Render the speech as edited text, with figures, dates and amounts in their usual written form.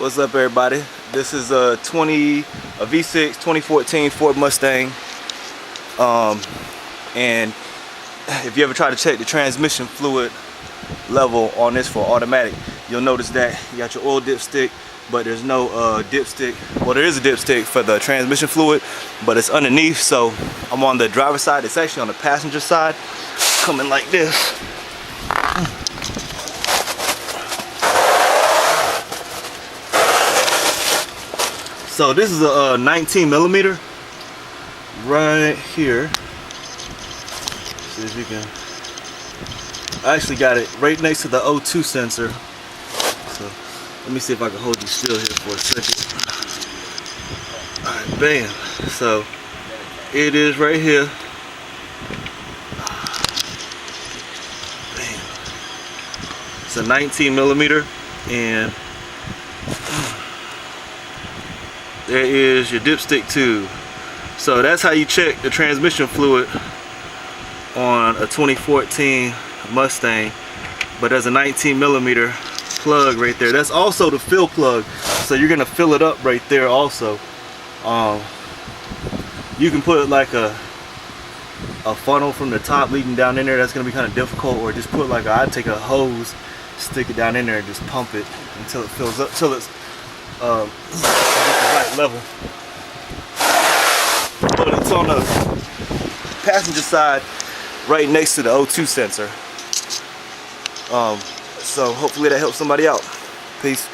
What's up, everybody? This is a V6 2014 Ford Mustang. And if you ever try to check the transmission fluid level on this for automatic, you'll notice that you got your oil dipstick, but there's no dipstick. Well, there is a dipstick for the transmission fluid, but it's underneath. So I'm on the driver's side. It's actually on the passenger side, coming like this. So this is a 19 millimeter right here. See if you can. I actually got it right next to the O2 sensor. So let me see if I can hold you still here for a second. Alright, bam. So it is right here. Bam. It's a 19 millimeter, and there is your dipstick tube. So that's how you check the transmission fluid on a 2014 Mustang. But there's a 19 millimeter plug right there. That's also the fill plug. So you're gonna fill it up right there also. You can put like a funnel from the top leading down in there. That's gonna be kind of difficult. Or just put like I'd take a hose, stick it down in there and just pump it until it fills up, till it's the right level. But it's on the passenger side right next to the O2 sensor. So hopefully that helps somebody out. Peace.